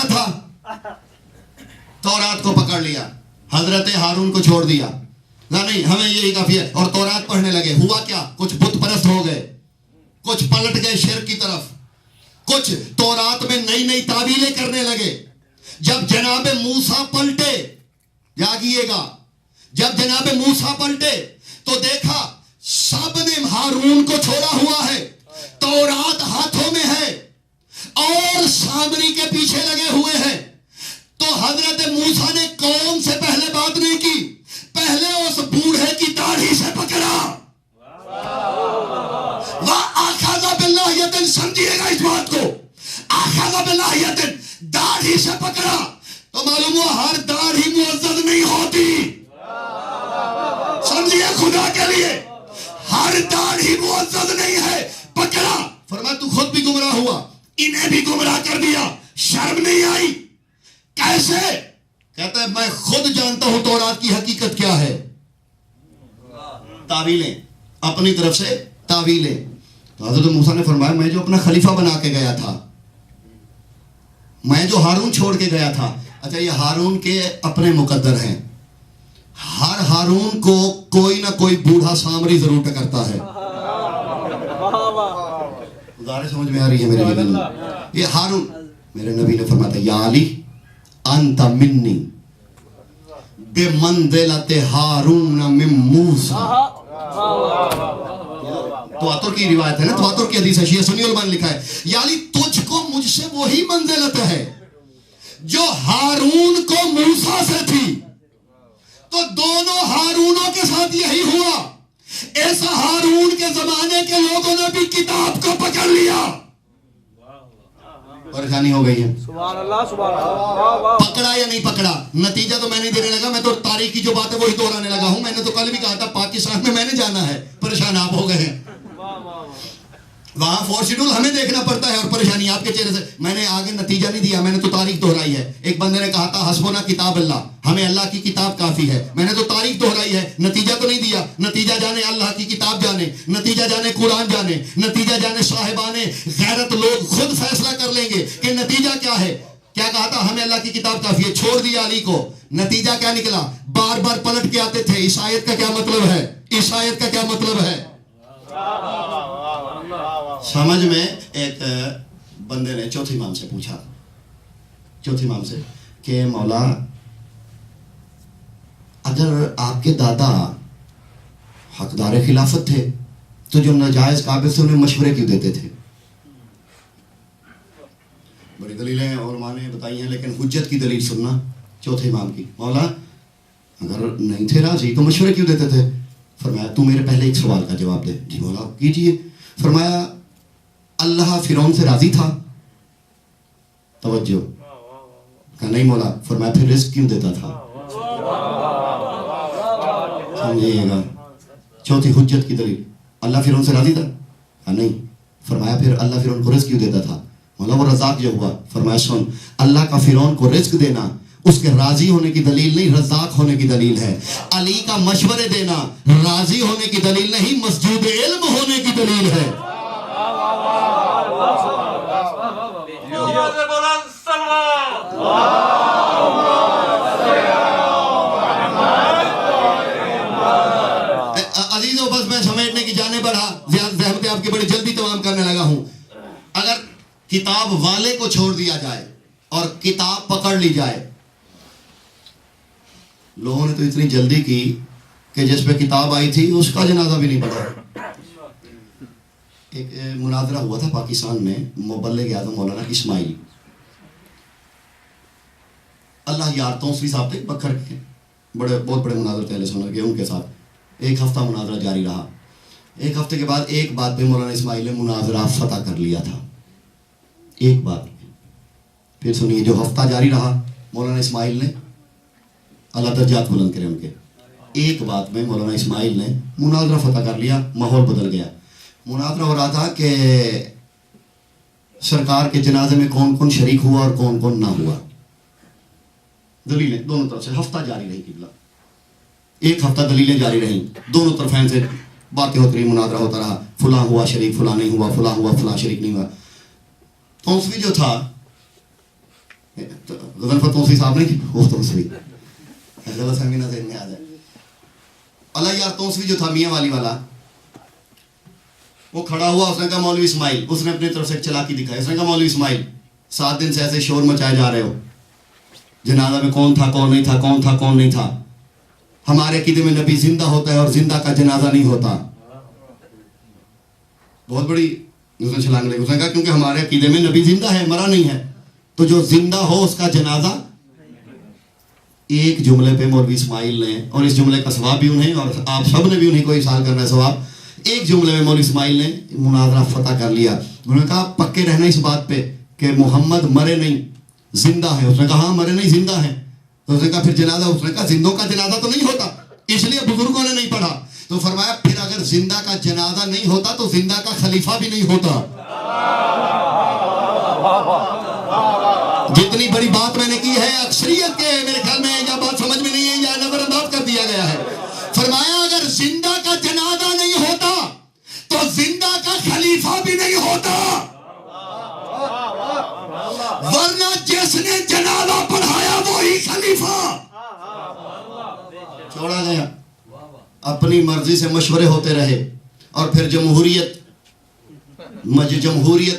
گیا تھا, تورات کو پکڑ لیا, حضرت ہارون کو چھوڑ دیا, نہ نہیں ہمیں یہی کافی ہے, اور تورات پڑھنے لگے. ہوا کیا؟ کچھ بت پرست ہو گئے, کچھ پلٹ گئے شرک کی طرف, کچھ تورات میں نئی نئی تعویلیں کرنے لگے. جب جناب موسیٰ پلٹے, یادیے گا, جب جناب موسیٰ پلٹے تو دیکھا سب نے ہارون کو چھوڑا ہوا ہے, تورات ہاتھوں میں ہے اور سامری کے پیچھے لگے ہوئے ہیں. تو حضرت موسیٰ نے قوم سے پہلے بات نہیں کی, پہلے اس بوڑھے کی داڑھی سے پکڑا. وَآخَذَ بِاللَّحْيَةٍ, سمجھیے گا اس بات کو, آخذ بِاللَّحْيَةٍ, داڑھی سے پکڑا. تو معلوم ہوا ہر داڑھی معزز نہیں ہوتی, سمجھیے خدا کے لیے, ہر داڑھی معزز نہیں ہے. پکڑا, فرمایا تو خود بھی گمراہ ہوا, انہیں بھی گمراہ کر دیا, شرم نہیں آئی؟ کیسے؟ کہتا ہے میں خود جانتا ہوں تورات کی حقیقت کیا ہے. تعویلیں, اپنی طرف سے تعویلیں. تو حضرت موسیٰ نے فرمایا میں جو اپنا خلیفہ بنا کے گیا تھا, میں جو ہارون چھوڑ کے گیا تھا, اچھا یہ ہارون کے اپنے مقدر ہیں, ہر ہارون کو کوئی نہ کوئی بوڑھا سامری ضرور ٹکرتا ہے. گزارش سمجھ میں آ رہی ہے میرے لیے؟ یہ ہارون, میرے نبی نے فرمایا تھا یا علی انت منی بمنزلت ہارون من موسیٰ. تواتر کی روایت ہے نا, تواتر کی حدیث ہے, شیعہ سنی علماء نے لکھا ہے, یا علی تجھ کو مجھ سے وہی منزلت ہے جو ہارون کو موسیٰ سے تھی. تو دونوں ہارونوں کے ساتھ یہی ہوا. ایسا ہارون کے زمانے کے لوگوں نے بھی کتاب کو پکڑ لیا, پریشانی ہو گئی ہے. سبحان اللہ, سبحان اللہ. پکڑا یا نہیں پکڑا, نتیجہ تو میں نہیں دینے لگا, میں تو تاریخ کی جو بات ہے وہی دہرانے لگا ہوں. میں نے تو کل بھی کہا تھا پاکستان میں نے جانا ہے, پریشان آپ ہو گئے ہیں. وہاں فور شیڈول ہمیں دیکھنا پڑتا ہے اور پریشانی آپ کے چہرے سے. میں نے آگے نتیجہ نہیں دیا, میں نے تو تاریخ دہرائی ہے. ایک بندے نے کہا تھا حسبنا کتاب اللہ, ہمیں اللہ کی کتاب کافی ہے. میں نے تو تاریخ دہرائی ہے, نتیجہ تو نہیں دیا. نتیجہ جانے اللہ کی کتاب جانے, نتیجہ جانے قرآن جانے, نتیجہ جانے صاحبان غیرت لوگ خود فیصلہ کر لیں گے کہ نتیجہ کیا ہے. کیا کہا تھا؟ ہمیں اللہ کی کتاب کافی ہے, چھوڑ دیا علی کو. نتیجہ کیا نکلا؟ بار بار پلٹ کے آتے تھے, اس آیت کا کیا مطلب ہے, اس آیت کا کیا مطلب ہے. سمجھ میں. ایک بندے نے چوتھے امام سے پوچھا, چوتھے امام سے, کہ مولا اگر آپ کے دادا حقدار خلافت تھے تو جو ناجائز قابل سے انہیں مشورے کیوں دیتے تھے؟ بڑی دلیلیں علماء نے بتائی ہیں, لیکن حجت کی دلیل سننا چوتھے امام کی. مولا اگر نہیں تھے راضی تو مشورے کیوں دیتے تھے؟ فرمایا تو میرے پہلے ایک سوال کا جواب دے. جی مولا کیجئے. فرمایا اللہ فرعون سے راضی تھا؟ توجہ. کہا نہیں مولا. فرمایا پھر رزق کیوں دیتا تھا؟ سمجھئے گا, چوتھی حجت کی دلیل. اللہ فرعون سے راضی تھا؟ کہا نہیں. فرمایا پھر اللہ فرعون کو رزق کیوں دیتا تھا؟ مولا وہ رزاق جو ہوا. فرمایا سن, اللہ کا فرعون کو رزق دینا اس کے راضی ہونے کی دلیل نہیں, رزاق ہونے کی دلیل ہے. علی کا مشورے دینا راضی ہونے کی دلیل نہیں, مسجود علم ہونے کی دلیل ہے. عزیزوں بس میں سمیٹنے کی جانب بڑھا, زحمتیں آپ کی بڑی جلدی تمام کرنے لگا ہوں. اگر کتاب والے کو چھوڑ دیا جائے اور کتاب پکڑ لی جائے, لوگوں نے تو اتنی جلدی کی کہ جس پہ کتاب آئی تھی اس کا جنازہ بھی نہیں پڑھا. ایک مناظرہ ہوا تھا پاکستان میں, مبلغ اعظم مولانا اسماعیل, اللہ یار توسوی صاحب تھے بکھر کے, بہت بڑے مناظر تھے اہل سنت کے, ان کے ساتھ ایک ہفتہ مناظرہ جاری رہا. ایک ہفتے کے بعد ایک بات پہ مولانا اسماعیل نے مناظرہ فتح کر لیا تھا, ایک بات. پھر سنیے, جو ہفتہ جاری رہا مولانا اسماعیل نے, اللہ درجات بلند کرے ان کے, ایک بات میں مولانا اسماعیل نے مناظرہ فتح کر لیا, ماحول بدل گیا. مناظرہ ہو رہا تھا کہ سرکار کے جنازے میں کون کون شریک ہوا اور کون کون نہ ہوا. دلیلیں دونوں طرف سے ہفتہ جاری رہی, قبلہ ایک ہفتہ دلیلیں جاری رہیں, دونوں طرفین سے باتیں ہوتی رہی, مناظرہ ہوتا رہا, فلاں ہوا شریک فلاں نہیں ہوا, فلاں ہوا فلاں شریک نہیں ہوا. توسوی جو تھا غضنفر توسوی صاحب نہیں، وہ توسوی غلط فہمی نہ ذہن میں آ جائے. اللہ یار توسوی جو تھا میاں والی والا، وہ کھڑا ہوا، اس نے کہا مولوی اسماعیل، اس نے اپنی طرف سے ایک چلاکی دکھائی. اس نے کہا مولوی اسماعیل 7 دن سے ایسے شور مچائے جا رہے ہو، جنازہ میں کون تھا کون نہیں تھا، کون تھا کون نہیں تھا. ہمارے عقیدے میں نبی زندہ ہوتا ہے اور زندہ کا جنازہ نہیں ہوتا. بہت بڑی اس نے چھلانگ لگی. اس نے کہا کیونکہ ہمارے عقیدے میں نبی زندہ ہے، مرا نہیں ہے، تو جو زندہ ہو اس کا جنازہ. ایک جملے پہ مولوی اسماعیل نے، اور اس جملے کا ثواب بھی انہیں اور آپ سب نے بھی انہیں کو احسان کرنا ہے ثواب، ایک جملے میں مولوی اسماعیل نے مناظرہ فتح کر لیا. انہوں نے کہا پکے رہنا اس بات پہ کہ محمد مرے نہیں زندہ ہے. اس نے کہا ہاں مرے نہیں زندہ ہے. تو اس نے کہا پھر جنازہ، اس نے کہا زندوں کا جنازہ تو نہیں ہوتا، اس لیے بزرگوں نے نہیں پڑھا. تو فرمایا پھر اگر زندہ کا جنازہ نہیں ہوتا تو زندہ کا خلیفہ بھی نہیں ہوتا. جتنی بڑی بات میں نے کی ہے اکثریت کے میرے خیال میں یا بات سمجھ میں نہیں ہے یا نظر انداز کر دیا گیا ہے. فرمایا اگر زندہ کا جنازہ نہیں ہوتا تو زندہ کا خلیفہ بھی نہیں ہوتا، ورنہ جس نے جنازہ پڑھایا وہی خلیفہ. چھوڑا گیا، اپنی مرضی سے مشورے ہوتے رہے اور پھر جمہوریت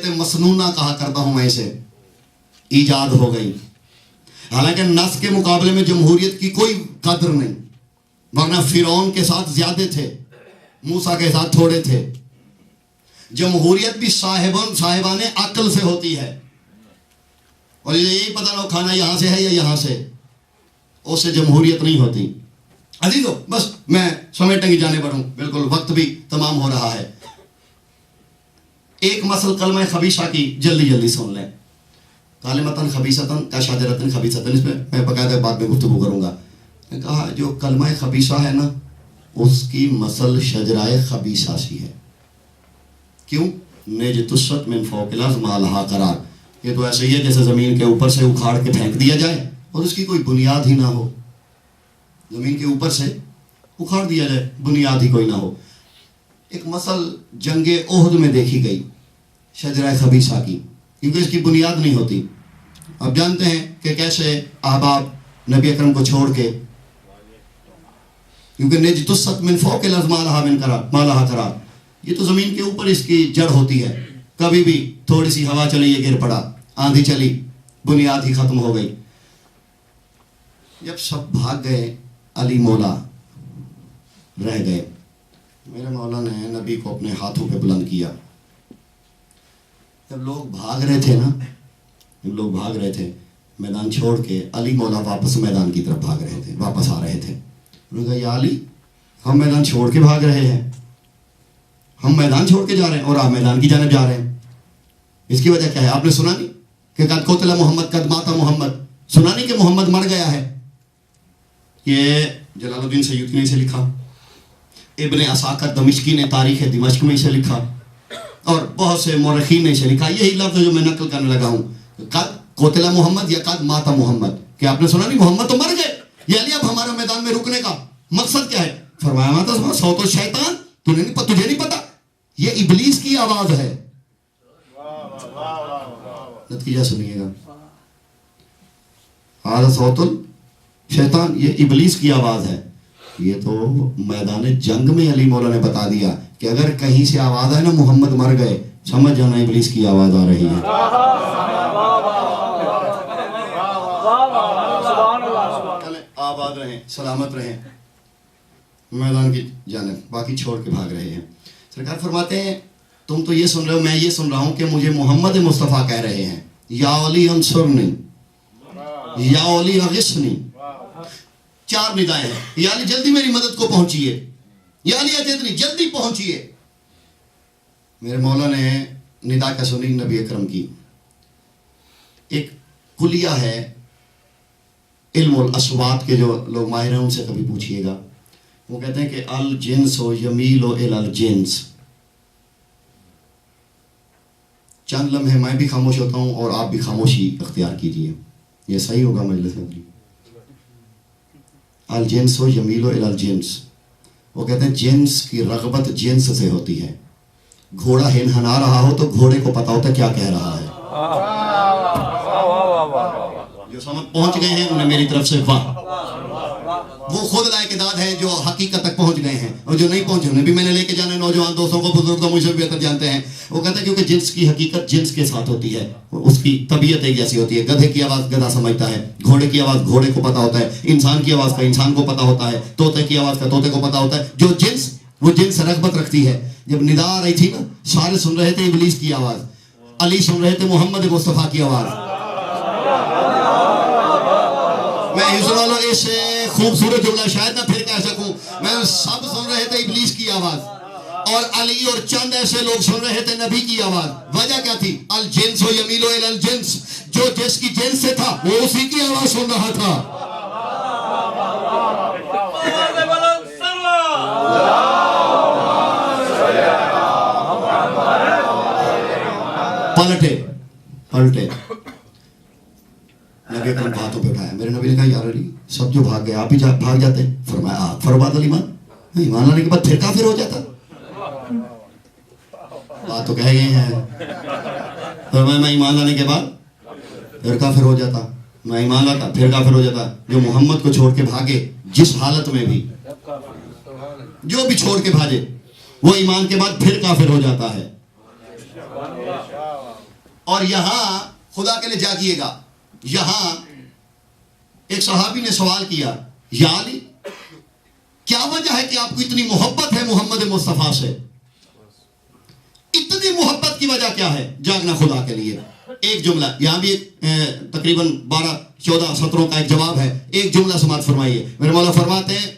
مسنونہ کہا کرتا ہوں میں اسے، ایجاد ہو گئی. حالانکہ نص کے مقابلے میں جمہوریت کی کوئی قدر نہیں، ورنہ فرعون کے ساتھ زیادہ تھے، موسیٰ کے ساتھ تھوڑے تھے. جمہوریت بھی صاحبان عقل سے ہوتی ہے، اور یہی پتہ نہ کھانا یہاں سے ہے یا یہاں سے، اس سے جمہوریت نہیں ہوتی. عزیزو بس میں سمیٹنے کی جانے بڑھوں، بالکل وقت بھی تمام ہو رہا ہے. ایک مسل کلمہ خبیثہ کی جلدی سن لیں. کالمتن خبیثتن کا شجرتن خبیثتن، اس میں باقاعدہ بعد میں گفتگو کروں گا. نے کہا جو کلمہ خبیثہ ہے نا، اس کی مسل شجرہ خبیثہ سی ہے. کیوں؟ نجتست من فوق الارض ما لہا قرار. یہ تو ایسے ہی ہے جیسے زمین کے اوپر سے اکھاڑ کے پھینک دیا جائے اور اس کی کوئی بنیاد ہی نہ ہو. زمین کے اوپر سے اکھاڑ دیا جائے، بنیاد ہی کوئی نہ ہو. ایک مثل جنگ احد میں دیکھی گئی شجرہ خبیثہ کی، کیونکہ اس کی بنیاد نہیں ہوتی. اب جانتے ہیں کہ کیسے احباب نبی اکرم کو چھوڑ کے، کیونکہ نجتست من فوق الارض ما لہا قرار، یہ تو زمین کے اوپر اس کی جڑ ہوتی ہے. کبھی بھی تھوڑی سی ہوا چلی یہ گر پڑا، آندھی چلی بنیاد ہی ختم ہو گئی. جب سب بھاگ گئے علی مولا رہ گئے. میرے مولا نے نبی کو اپنے ہاتھوں پہ بلند کیا. جب لوگ بھاگ رہے تھے میدان چھوڑ کے، علی مولا واپس میدان کی طرف بھاگ رہے تھے، واپس آ رہے تھے. انہوں نے کہا یا علی، ہم میدان چھوڑ کے بھاگ رہے ہیں، ہم میدان چھوڑ کے جا رہے ہیں اور آپ میدان کی جانب جا رہے ہیں. اس کی وجہ کیا ہے؟ آپ نے سنا نہیں کہ قد قتل محمد قد مات محمد؟ سنا نہیں کہ محمد مر گیا ہے؟ یہ جلال الدین سیوطی نے اسے لکھا، ابن عساکر دمشقی نے تاریخ دمشق میں اسے لکھا، اور بہت سے مورخین نے اسے لکھا. یہی لفظ جو میں نقل کرنے لگا ہوں، قد قتل محمد یا قد مات محمد، کہ آپ نے سنا نہیں محمد تو مر گئے. یہ علی اب ہمارے میدان میں رکنے کا مقصد کیا ہے؟ فرمایا ماتا صوت الشیطان، تجھے نہیں پتا یہ ابلیس کی آواز ہے. نتیجہ سنیے گا، ہذا صوت الشیطان، یہ ابلیس کی آواز ہے. یہ تو میدان جنگ میں علی مولا نے بتا دیا کہ اگر کہیں سے آواز ہے نا محمد مر گئے، سمجھ جانا ابلیس کی آواز آ رہی ہے. آباد رہیں، سلامت رہیں، میدان کی جانب، باقی چھوڑ کے بھاگ رہے ہیں. سرکار فرماتے ہیں تم تو یہ سن رہے ہو، میں یہ سن رہا ہوں کہ مجھے محمد مصطفیٰ کہہ رہے ہیں یا علی انصرنی، یا علی اغثنی. 4 ندائیں ہیں. یا علی جلدی میری مدد کو پہنچیے، یا علی اجدنی جلدی پہنچیے. میرے مولا نے ندا کا سنی نبی اکرم کی. ایک کلیہ ہے علم الاصوات کے، جو لوگ ماہر ہیں ان سے کبھی پوچھئے گا. وہ کہتے ہیں کہ الجنس و یمیل و الجنس. چند لمحے میں بھی خاموش ہوتا ہوں اور آپ بھی خاموشی اختیار کیجئے. یہ صحیح ہوگا مجلس میں؟ الجنس و یمیل و الجنس. وہ کہتے ہیں جنس کی رغبت جنس سے ہوتی ہے. گھوڑا ہنہنا رہا ہو تو گھوڑے کو پتا ہوتا ہے کیا کہہ رہا ہے. جو سمجھ پہنچ گئے ہیں انہیں میری طرف سے واہ. وہ خود لائق داد ہے جو حقیقت تک پہنچ گئے ہیں, اور جو نہیں پہنچے انہیں بھی میں نے لے کے جانا ہے. نوجوان دوستوں کو, بزرگ تو مجھ سے بہتر جانتے ہیں. وہ کہتے ہیں کیونکہ جنس کی حقیقت جنس کے ساتھ ہوتی ہے, اس کی طبیعت ایک جیسی ہوتی ہے. گدھے کی آواز گدھا سمجھتا ہے, گھوڑے کی آواز گھوڑے کو پتا ہوتا ہے, انسان کی آواز کا انسان کو پتا ہوتا ہے, طوطے کی آواز کا طوطے کو پتا ہوتا ہے. جو جنس وہ جنس رغبت رکھتی ہے. جب ندا آ رہی تھی نا, سارے سن رہے تھے ابلیس کی آواز, علی سن رہے تھے محمد مصطفیٰ کی آواز. میں حضور والوں اس خوبصورت جملہ شاید نہ پھر کہہ سکوں, میں سب سن رہے تھے ابلیس کی آواز, اور علی اور چند ایسے لوگ سن رہے تھے نبی کی آواز. وجہ کیا تھی؟ الجنس و یمیل الی الجنس, جو جس کی جنس سے تھا وہ اسی کی آواز سن رہا تھا. پلٹے لگے کن باتوں پہ اٹھایا. میرے نبی نے کہا یار علی سب جو بھاگ گئے آپ ہی بھاگ جاتے. فرمایا آپ فرباد ایمان, ایمان لانے کے بعد پھر کافر ہو جاتا. بات تو کہہ گئے ہیں. فرمایا میں ایمان لانے کے بعد پھر کافر ہو جاتا, میں ایمان لاتا پھر کافر ہو جاتا. جو محمد کو چھوڑ کے بھاگے جس حالت میں بھی, جو بھی چھوڑ کے بھاگے وہ ایمان کے بعد پھر کافر ہو جاتا ہے. اور یہاں خدا کے لیے جاگیے گا, یہاں ایک صحابی نے سوال کیا, یا علی کیا وجہ ہے کہ آپ کو اتنی محبت ہے محمد مصطفیٰ سے؟ اتنی محبت کی وجہ کیا ہے؟ جاگنا خدا کے لیے. ایک جملہ یہاں بھی تقریباً 12-14 سطروں کا ایک جواب ہے. ایک جملہ سماعت فرمائیے. میرے مولا فرماتے ہیں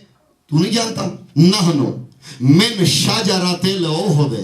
تو نہیں جانتا, نحنو من شجرۃ العہد,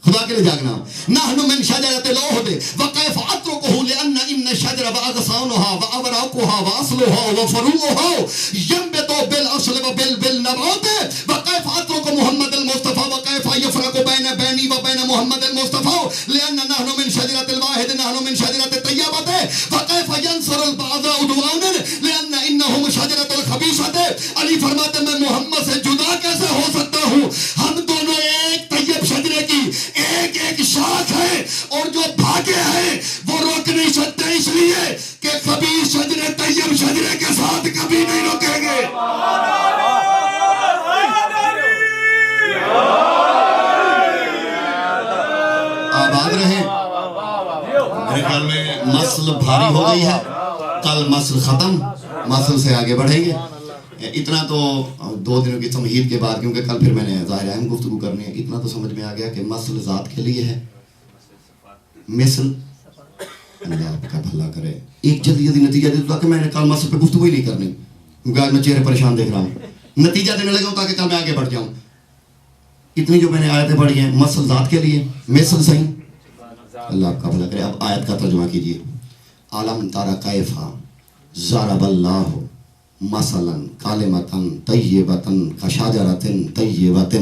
خدا کے لیے جاگنا, نحن من شجرۃ العہد وکیف اترکہ لان ان الشجر واغصانها واوراقها واصلها وفروعها ينبت بالاصل وبالنبات وکیف اترک محمد المصطفى وکیف يفرق بیني وبین محمد المصطفى لان نحن من شجرۃ الواحد نحن من شجرۃ الطیبۃ وکیف ينصر البعض عدوانا لان انهم شجرۃ الخبیثۃ. علی فرماتے میں محمد سے جدا کیسے ہو سکتا ہوں؟ ہم دونوں ایک طیب شجرے کی ایک ایک شاخ ہے, اور جو بھاگے ہیں وہ روک نہیں سکتے, اس لیے کہ خبیث شجرے طیب شجرے کے ساتھ کبھی نہیں روکیں گے. آباد رہیں. میرے خیال میں مسل بھاری ہو گئی ہے, کل مسل ختم, مسل سے آگے بڑھیں گے. اتنا تو 2 دنوں کی تمہید کے بعد, کیونکہ کل پھر میں نے ظاہر اہم گفتگو کرنی ہے, اتنا تو سمجھ میں آ گیا کہ مسل ذات کے لیے ہے, مثل اللہ آپ کا بھلا کرے. ایک جلدی نتیجہ دے دو کہ میں نے کل مسل پہ گفتگو ہی نہیں کرنی, کیونکہ آج میں چہرے پریشان دیکھ رہا ہوں. نتیجہ دینے لگا ہوں تاکہ کل میں آگے بڑھ جاؤں. اتنی جو میں نے آیتیں پڑھی ہیں مسل ذات کے لیے, مثل صحیح, اللہ آپ کا بھلا کرے. اب آیت کا ترجمہ کیجئے. عالم تارا کیفا ضرب اللہ مثلا کلمۃ طیبۃ کشجرۃ طیبۃ.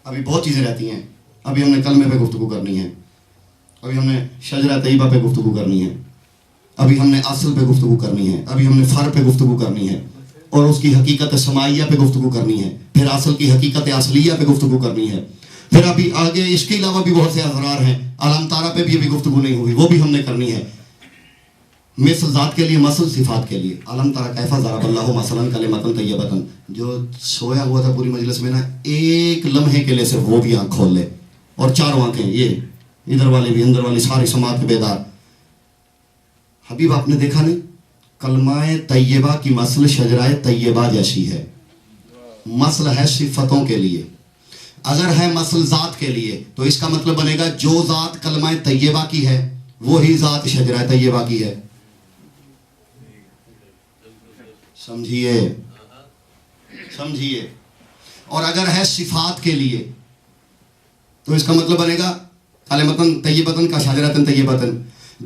ابھی بہت چیزیں رہتی ہیں. ابھی ہم نے کلمے پہ گفتگو کرنی ہے, ابھی ہم نے شجرہ طیبہ پہ گفتگو کرنی ہے, ابھی ہم نے اصل پہ گفتگو کرنی ہے, ابھی ہم نے فر پہ گفتگو کرنی ہے, اور اس کی حقیقت سمائیہ پہ گفتگو کرنی ہے, پھر اصل کی حقیقت اصلیہ پہ گفتگو کرنی ہے, پھر ابھی آگے اس کے علاوہ بھی بہت سے اضرار ہیں. علم تارا پہ بھی ابھی گفتگو نہیں ہوئی, وہ بھی ہم نے کرنی ہے. مثل ذات کے لیے, مثل صفات کے لیے. علم تارا کیفا ضرب اللہ مثلا کلمۃ طیبۃ. جو سویا ہوا تھا پوری مجلس میں نا, ایک لمحے کے لیے صرف وہ بھی آنکھ کھول لے, اور چاروں آنکھیں, یہ ادھر والی بھی اندر والی ساری سماعت کے بیدار. حبیب آپ نے دیکھا نہیں, کلمہ طیبہ کی مثل شجرہ طیبہ جیسی ہے. مثل ہے صفتوں کے لیے. اگر ہے مثل ذات کے لیے تو اس کا مطلب بنے گا جو ذات کلمہ طیبہ کی ہے وہی ذات شجرہ طیبہ کی ہے. سمجھیے. اور اگر ہے صفات کے لیے تو اس کا مطلب بنے گا کلمۃ طیبۃ کا شجرۃ طیبۃ.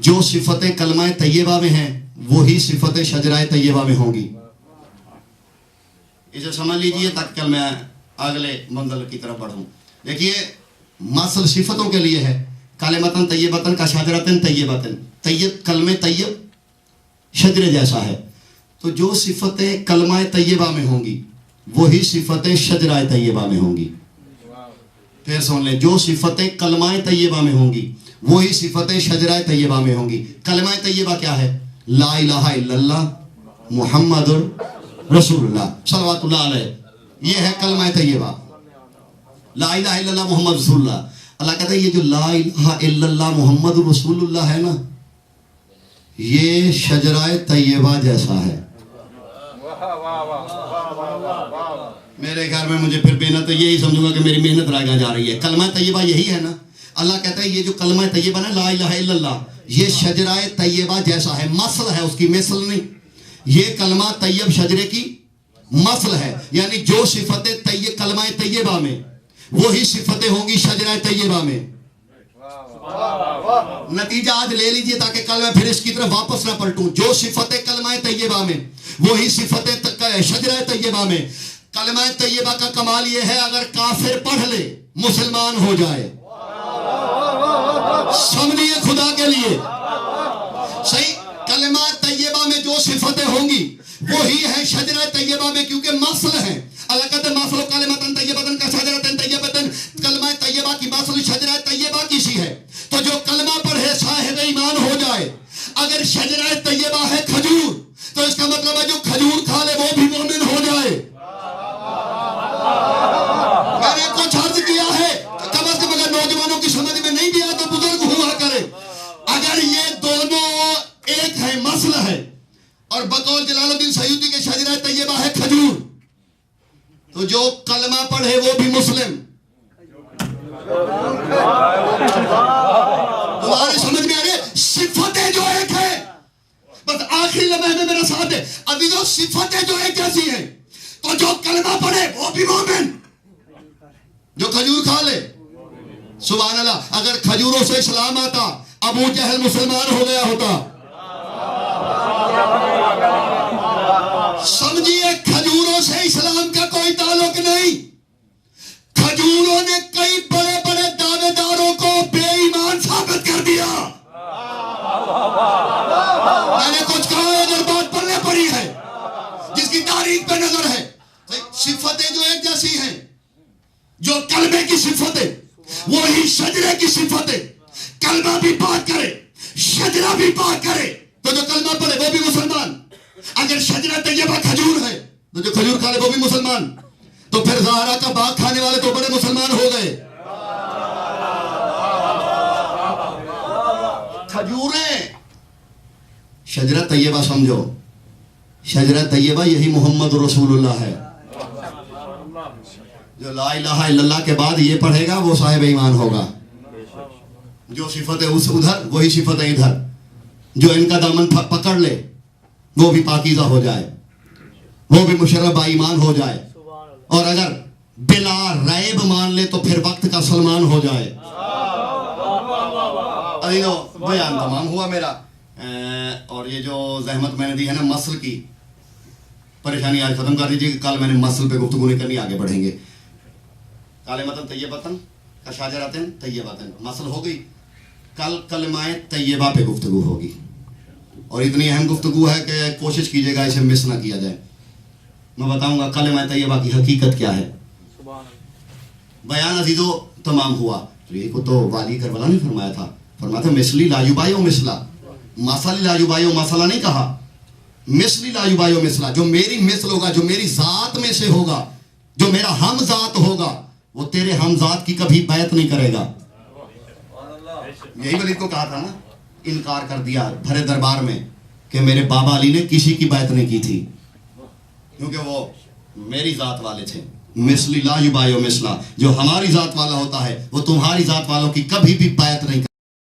جو صفتیں کلمہ طیبہ میں ہیں وہی صفتیں شجرہ طیبہ میں ہوں گی. اسے سمجھ لیجئے تاکہ کل میں اگلے منزل کی طرف بڑھوں. دیکھیے مثل صفتوں کے لیے ہے, کلمۃ طیبۃ کا شجرۃ طیبۃ. طیب کلمہ طیب شجرے جیسا ہے, تو جو صفتیں کلمہ طیبہ میں ہوں گی وہی صفتیں شجرہ طیبہ میں ہوں گی. پھر سن لیں, جو صفتیں کلمہ طیبہ میں ہوں گی وہی صفتیں شجرہ طیبہ میں ہوں گی. کلمہ طیبہ کیا ہے؟ لا الہ الا اللہ محمد رسول اللہ صلوات اللہ علیہ. یہ ہے کلمہ طیبہ لا الہ الا اللہ محمد رسول اللہ. اللہ کہتا ہے یہ جو لا الہ الا اللہ محمد رسول اللہ ہے نا، یہ شجرہ طیبہ جیسا ہے. میرے گھر میں مجھے پھر محنت یہی سمجھوں گا کہ میری محنت رائگاں جا رہی ہے. کلمہ طیبہ یہی ہے نا. اللہ کہتا ہے یہ جو کلمہ طیبہ نا لا الہ الا اللہ، یہ شجرہ طیبہ جیسا ہے. مثل ہے اس کی، مثل نہیں. یہ کلمہ طیب شجرے کی مثل ہے، یعنی جو صفت طیب کلمہ طیبہ میں وہی صفتیں ہوں گی شجرہ طیبہ میں. نتیجہ آج لے لیجئے تاکہ کل میں پھر اس کی طرف واپس نہ پلٹوں. جو صفتیں کلمہ طیبہ میں وہی صفتیں شجرہ طیبہ میں. کلمہ طیبہ کا کمال یہ ہے اگر کافر پڑھ لے مسلمان ہو جائے. سمجھیے خدا کے لیے صحیح. کلمہ طیبہ میں جو صفتیں ہوں گی وہی ہے شجرہ طیبہ میں، کیونکہ مثل ہے. اللہ کہتے ہیں مثل کلمۃ طیبۃ کشجرۃ طیبۃ. کلمہ طیبہ کی مثل شجرہ طیبہ کی سی ہے. تو جو کلمہ پڑھے صاحب ایمان ہو جائے. اگر شجرہ طیبہ ہے کھجور تو اس کا مطلب ہے جو کھجور کھا لے وہ بھی مومن ہو جائے. میں نے کچھ عرض کیا ہے کم از کم اگر نوجوانوں کی سمجھ میں نہیں بھی آیا تو بزرگ ہوا کرے. اگر یہ دونوں ایک ہے، مثل ہے، اور بقول جلال الدین سیوطی کے شجرہ طیبہ ہے کھجور، تو جو کلمہ پڑھے وہ بھی مسلم. تمہارے سمجھ میں آ رہے صفتیں جو ایک ہے. بس آخری لمحے میں میرا ساتھ ہے عزیزو، صفتیں جو ایک جیسی ہیں تو جو کلمہ پڑھے وہ بھی مومن. جو کھجور کھا لے سبحان اللہ. اگر کھجوروں سے اسلام آتا ابو جہل مسلمان ہو گیا ہوتا. سمجھیے کھجوروں سے اسلام کا کوئی تعلق نہیں. کھجوروں نے کئی بڑے بڑے دعوے داروں کو بے ایمان ثابت کر دیا. میں نے کچھ کہا ہے اگر بات پڑھنے پڑی ہے جس کی تاریخ پہ نظر ہے. صفتیں جو ایک جیسی ہیں، جو کلمے کی صفتیں وہی شجرے کی صفتیں. کلمہ بھی بات کرے شجرہ بھی بات کرے تو جو کلمہ پڑھے وہ بھی مسلمان. اگر شجرہ طیبہ کھجور ہے تو جو کھجور کھا لے وہ بھی مسلمان. تو پھر زہرا کا باغ کھانے والے تو بڑے مسلمان ہو گئے. کھجوریں شجرہ طیبہ سمجھو. شجرہ طیبہ یہی محمد رسول اللہ ہے. جو لا الہ الا اللہ کے بعد یہ پڑھے گا وہ صاحب ایمان ہوگا. جو صفتیں اس ادھر وہی صفتیں ادھر. جو ان کا دامن پکڑ لے وہ بھی پاکیزہ ہو جائے، وہ بھی مشرف با ایمان ہو جائے. اور اگر بلا ریب مان لے تو پھر وقت کا سلمان ہو جائے. بیان تمام ہوا میرا. اور یہ جو زحمت میں نے دی ہے نا مسل کی، پریشانی آج ختم کر دیجیے کہ کل میں نے مسل پہ گفتگو نہیں کرنی، آگے بڑھیں گے. کلمۃ طیبۃ کشجرۃ طیبۃ مسل ہو گئی. کل کلمہ طیبہ پہ گفتگو ہوگی اور اتنی اہم گفتگو ہے کہ کوشش کیجیے گا اسے مس نہ کیا جائے. میں بتاؤں گا کلمہ طیبہ کی حقیقت کیا ہے. بیان عزیزو تمام ہوا. یہ کو تو والی کربلا نے فرمایا تھا، فرمایا تھا مثلی لا یبایع مثلا. مثلی لا یبایع مثلا نہیں کہا، مثلی لا یبایع مثلا. جو میری مثل ہوگا، جو میری ذات میں سے ہوگا، جو میرا ہم ذات ہوگا، وہ تیرے ہم ذات کی کبھی بیعت نہیں کرے گا. یہی ولید کو کہا تھا نا، انکار کر دیا بھرے دربار میں کہ میرے بابا علی نے کسی کی بیعت نہیں کی تھی کیونکہ وہ میری ذات والے تھے. مثلی لا یبایع مثلا. جو ہماری ذات والا ہوتا ہے وہ تمہاری ذات والوں کی کبھی بھی بیعت نہیں